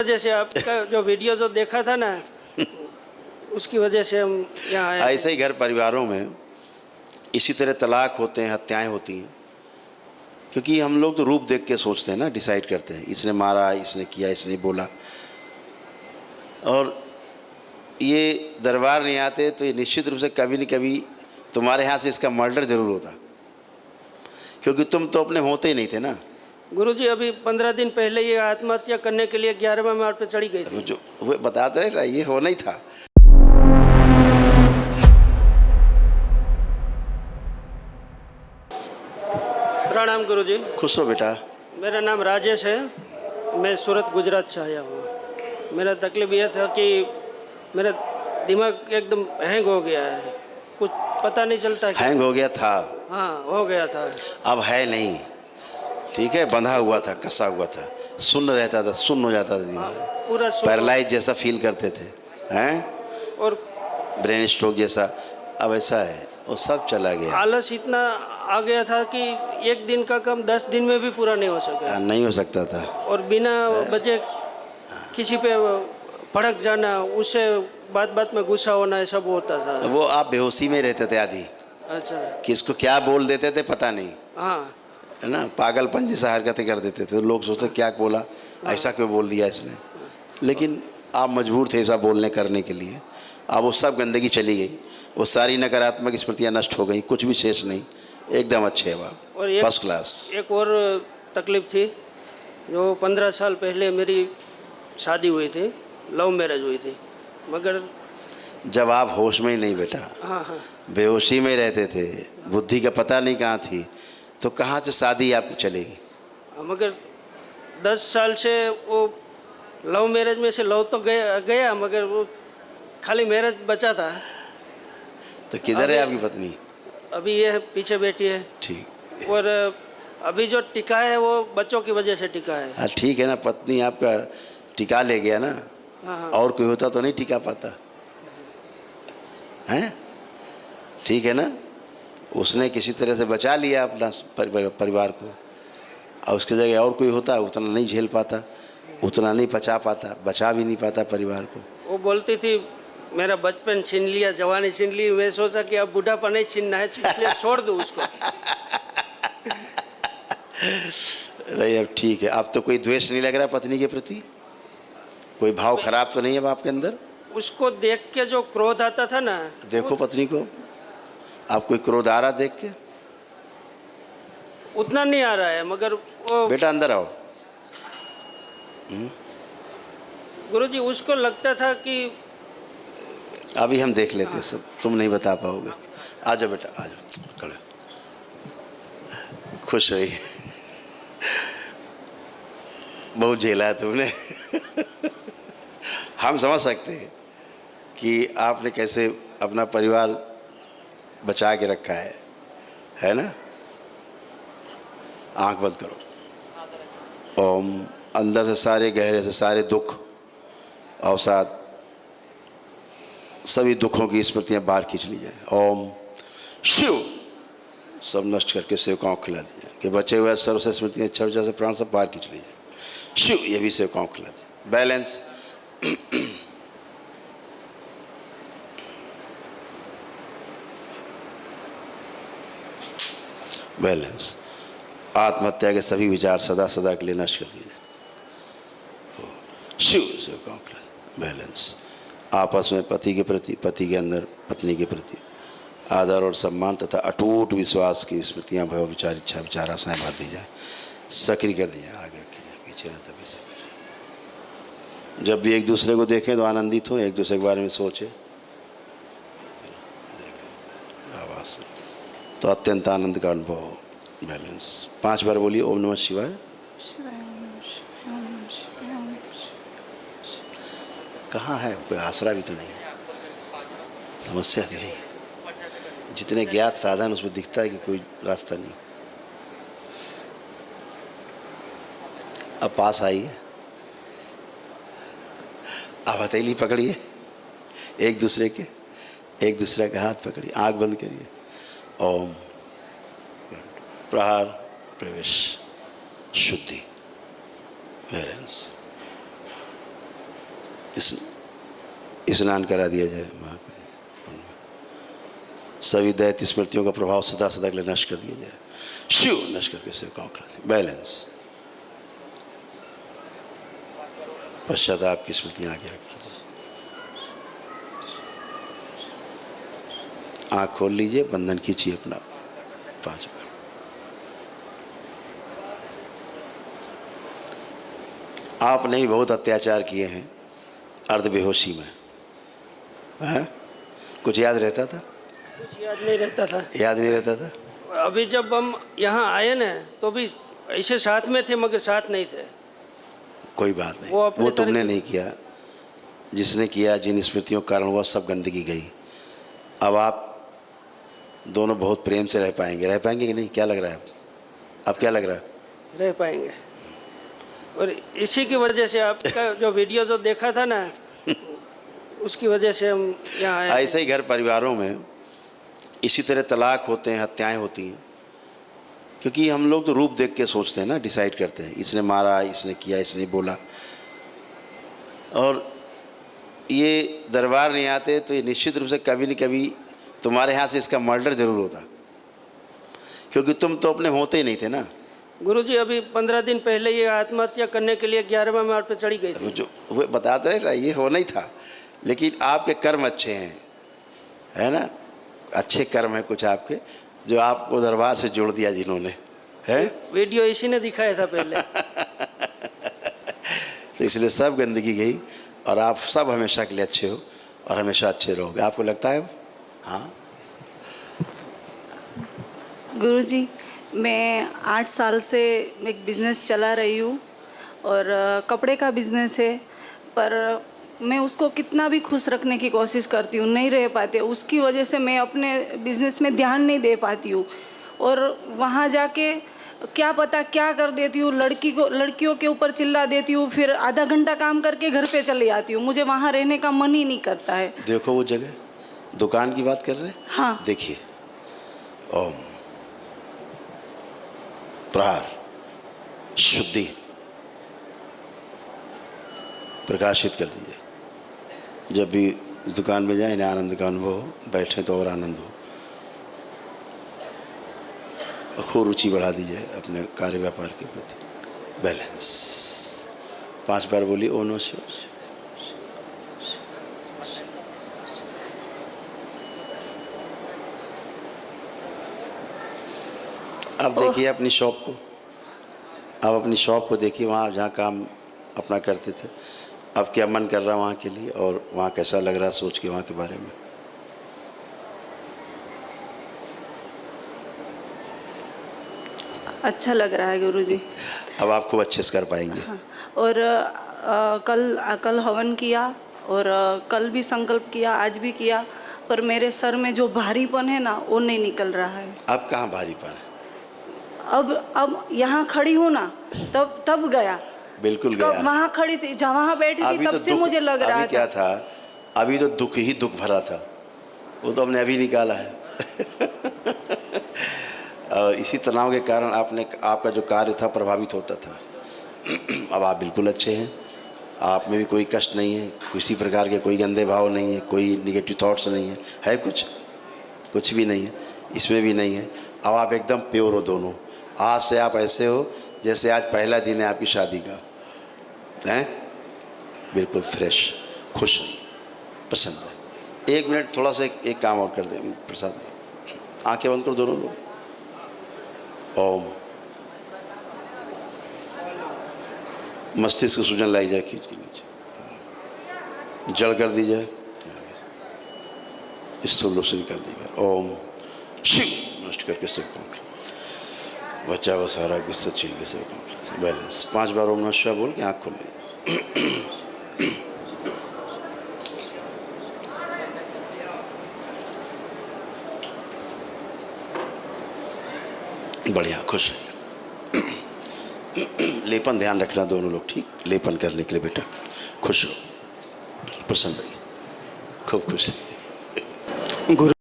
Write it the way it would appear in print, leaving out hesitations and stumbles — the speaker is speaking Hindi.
वजह से आपका जो वीडियो जो देखा था ना, उसकी वजह से हम यहाँ आए। ऐसे ही घर परिवारों में इसी तरह तलाक होते हैं, हत्याएं होती हैं, क्योंकि हम लोग तो रूप देख के सोचते हैं ना, डिसाइड करते हैं, इसने मारा, इसने किया, इसने बोला। और ये दरबार नहीं आते तो ये निश्चित रूप से कभी न कभी तुम्हारे यहाँ से इसका मर्डर जरूर होता, क्योंकि तुम तो अपने होते ही नहीं थे ना। गुरुजी अभी 15 दिन पहले ये आत्महत्या करने के लिए 11वें मार्ग पे चढ़ी गई थी। जो वो बताते रहे, ये होना ही था। प्रणाम गुरुजी। खुश हो बेटा। मेरा नाम राजेश है, मैं सूरत गुजरात से आया हूँ। मेरा तकलीफ ये था कि मेरा दिमाग एकदम हैंग हो गया है, कुछ पता नहीं चलता। हैंग हो गया था? हाँ हो गया था। अब है नहीं, ठीक है, बंधा हुआ था, कसा हुआ था, सुन्न रहता था, सुन्न हो जाता था दिमाग, पूरा पैरालाइज जैसा फील करते थे, हैं, और ब्रेन स्ट्रोक जैसा। अब ऐसा है, वो सब चला गया। आलस इतना आ गया था कि एक दिन का काम 10 दिन में भी पूरा नहीं हो सका। नहीं हो सकता था। और बिना वजह किसी पे भड़क जाना, उससे बात बात में गुस्सा होना, ये सब होता था। वो आप बेहोशी में रहते थे आधी। अच्छा। किसको क्या बोल देते थे पता नहीं, हाँ, है ना, पागलपन जैसा हरकतें कर देते थे। लोग सोचते क्या बोला, ऐसा क्यों बोल दिया इसने। लेकिन आप मजबूर थे ऐसा बोलने करने के लिए। अब वो सब गंदगी चली गई, वो सारी नकारात्मक स्मृतियाँ नष्ट हो गई, कुछ भी शेष नहीं, एकदम अच्छे हैं आप, फर्स्ट क्लास। एक और तकलीफ थी, जो 15 साल पहले मेरी शादी हुई थी, लव मैरिज हुई थी, मगर जब आप होश में ही नहीं बेटा, हाँ हाँ, बेहोशी में रहते थे, बुद्धि का पता नहीं कहाँ थी, तो कहाँ से शादी आपकी चलेगी। मगर 10 साल से वो लव मैरिज में से लव तो गया मगर वो खाली मैरिज बचा था। तो किधर है आपकी पत्नी? अभी ये पीछे बैठी है। ठीक। और अभी जो टिका है वो बच्चों की वजह से टिका है। हाँ ठीक है ना, पत्नी आपका टिका ले गया ना। हाँ। और कोई होता तो नहीं टिका पाता, हैं? ठीक है ना, उसने किसी तरह से बचा लिया अपना परिवार को, और उसकी जगह और कोई होता उतना नहीं झेल पाता, उतना नहीं पचा पाता, बचा भी नहीं पाता परिवार को। वो बोलती थी मेरा बचपन छीन लिया, जवानी छीन ली। मैं सोचा कि अब बुढ़ापा नहीं छीनना है, इसलिए छोड़ दूँ उसको। नहीं अब ठीक है, अब तो कोई द्वेष नहीं लग रहा पत्नी के प्रति, कोई भाव खराब तो नहीं है आपके अंदर? उसको देख के जो क्रोध आता था ना। देखो पत्नी को, आप कोई क्रोध आ रहा देख के? उतना नहीं आ रहा है, मगर वो बेटा अंदर आओ। गुरुजी उसको लगता था कि अभी हम देख लेते हैं सब, तुम नहीं बता पाओगे। आ जाओ बेटा, आ जाओ, खड़े। खुश रही, बहुत झेला है तुमने। हम समझ सकते हैं कि आपने कैसे अपना परिवार बचा के रखा है ना। आंख बंद करो। ओम। अंदर से सारे गहरे से सारे दुख, अवसाद, सभी दुखों की स्मृतियाँ बाहर खींच ली जाए। ओम शिव। सब नष्ट करके सेवकाओं को खिला दी जाए, कि बचे हुए सर्व से स्मृतियाँ, इच्छा विचार से प्राण सब बाहर खींच ली जाए। शिव, ये भी सेवकाओं को खिला दी। बैलेंस। बैलेंस। आत्महत्या के सभी विचार सदा सदा के लिए नष्ट कर दिए जाए। तो शिव सेवकाओं को खिला दी। बैलेंस। आपस में पति के प्रति, पति के अंदर पत्नी के प्रति आदर और सम्मान तथा अटूट विश्वास की स्मृतियाँ, भय विचार, इच्छा विचार, आशाएं भर दी जाए, सक्रिय कर दी जाए, आगे रखी जाए, पीछे न तभी सक्रिय। जब भी एक दूसरे को देखें तो आनंदित हो, एक दूसरे के बारे में सोचें, आवाज़ तो अत्यंत आनंद का अनुभव हो। बैलेंस। 5 बार बोलिए ओम नमः शिवाय। कहाँ है, कोई आसरा भी तो नहीं है। समस्या तो यही है, जितने ज्ञात साधन उसमें दिखता है कि कोई रास्ता नहीं। अब पास आइए, अब हथेली पकड़िए एक दूसरे के, एक दूसरे का हाथ पकड़िए, आंख बंद करिए। ओम। प्रहार, प्रवेश, शुद्धि, बैलेंस। स्नान करा दिया जाए। सभी दैत्य स्मृतियों का प्रभाव सदा सदा के लिए नष्ट कर दिया जाए। शिव नष्ट करके सेवकाओं का बैलेंस। पश्चाताप की स्मृतियां आगे रखी। आँख खोल लीजिए, बंधन खींचिए अपना 5 बार। आपने ही बहुत अत्याचार किए हैं अर्ध बेहोशी में, हैं? कुछ याद रहता था? कुछ याद नहीं रहता था। याद नहीं रहता था? अभी जब हम यहाँ आए ना तो भी ऐसे साथ में थे मगर साथ नहीं थे। कोई बात नहीं, वो अपने वो तुमने तरह- नहीं किया। जिसने किया, जिन स्मृतियों के कारण हुआ, सब गंदगी गई। अब आप दोनों बहुत प्रेम से रह पाएंगे। रह पाएंगे कि नहीं? क्या लग रहा है अब क्या लग रहा है? रह पाएंगे। और इसी की वजह से आपका जो वीडियो जो देखा था ना उसकी वजह से हम यहाँ आए। ऐसे ही घर परिवारों में इसी तरह तलाक होते हैं, हत्याएं होती हैं, क्योंकि हम लोग तो रूप देख के सोचते हैं ना, डिसाइड करते हैं इसने मारा, इसने किया, इसने बोला। और ये दरबार नहीं आते तो ये निश्चित रूप से कभी न कभी तुम्हारे यहाँ से इसका मर्डर जरूर होता, क्योंकि तुम तो अपने होते ही नहीं थे ना। गुरुजी अभी 15 दिन पहले ये आत्महत्या करने के लिए 11वां मार्ग पे चढ़ी गई थी। जो वो बताते रहे ना, ये होना ही था, लेकिन आपके कर्म अच्छे हैं, है ना? अच्छे कर्म हैं कुछ आपके, जो आपको दरबार से जोड़ दिया जिन्होंने, है? वीडियो इसी ने दिखाया था पहले। तो इसलिए सब गंदगी गई और आप सब हमेशा के लिए अच्छे हो और हमेशा अच्छे रहोगे। आपको लगता है? हाँ। गुरुजी, मैं 8 साल से एक बिज़नेस चला रही हूँ और कपड़े का बिज़नेस है, पर मैं उसको कितना भी खुश रखने की कोशिश करती हूँ, नहीं रह पाते। उसकी वजह से मैं अपने बिज़नेस में ध्यान नहीं दे पाती हूँ और वहाँ जाके क्या पता क्या कर देती हूँ। लड़कियों के ऊपर चिल्ला देती हूँ, फिर आधा घंटा काम करके घर पे चली आती हूँ। मुझे वहाँ रहने का मन ही नहीं करता है। देखो वो जगह, दुकान की बात कर रहे हैं? हाँ। देखिए, ओम प्रहार शुद्धि प्रकाशित कर दीजिए। जब भी इस दुकान में जाए, इन्हें आनंद का अनुभव हो, बैठे तो और आनंद हो। खूब रुचि बढ़ा दीजिए अपने कार्य व्यापार के प्रति। बैलेंस 5 बार बोलिए ओम नमः शिवाय। अब देखिए अपनी शॉप को, अब अपनी शॉप को देखिए, वहाँ जहाँ काम अपना करते थे, अब क्या मन कर रहा है वहाँ के लिए और वहाँ कैसा लग रहा है सोच के वहाँ के बारे में। अच्छा लग रहा है गुरुजी। अब आप खूब अच्छे से कर पाएंगे। हाँ। और कल हवन किया और कल भी संकल्प किया, आज भी किया, पर मेरे सर में जो भारीपन है ना वो नहीं निकल रहा है। अब कहाँ भारीपन है? अब यहाँ खड़ी हूँ ना, तब गया। बिल्कुल गया। वहाँ खड़ी थी, वहाँ बैठी थी, तब से मुझे लग रहा अभी क्या था। अभी तो दुख ही दुख भरा था, वो तो हमने अभी निकाला है। और इसी तनाव के कारण आपका जो कार्य था प्रभावित होता था। अब आप बिल्कुल अच्छे हैं, आप में भी कोई कष्ट नहीं है, किसी प्रकार के कोई गंदे भाव नहीं है, कोई निगेटिव थॉट्स नहीं है कुछ भी नहीं है, इसमें भी नहीं है। अब आप एकदम प्योर हो दोनों। आज से आप ऐसे हो जैसे आज पहला दिन है आपकी शादी का, हैं? बिल्कुल फ्रेश, खुश, प्रसन्न है। 1 मिनट थोड़ा सा एक काम और कर दें प्रसाद। आंखें बंद करो दोनों लोग। ओम। मस्तिष्क सूजन लाई जाए, खींच के नीचे जड़ कर दी जाए, इस सब लोग से निकाल दीजिए। ओम शिव नष्ट करके सेवकों बच्चा व सारा किस्सा छीन के सेवकों। बैलेंस 5 बार ओम नमः शिवाय बोल के आँख खोल लीजिए। बढ़िया, खुश रहिए। लेपन ध्यान रखना दोनों लोग, ठीक? लेपन करने के लिए बेटा खुश हो, प्रसन्न रहिए, खूब खुश रहिए। गुरु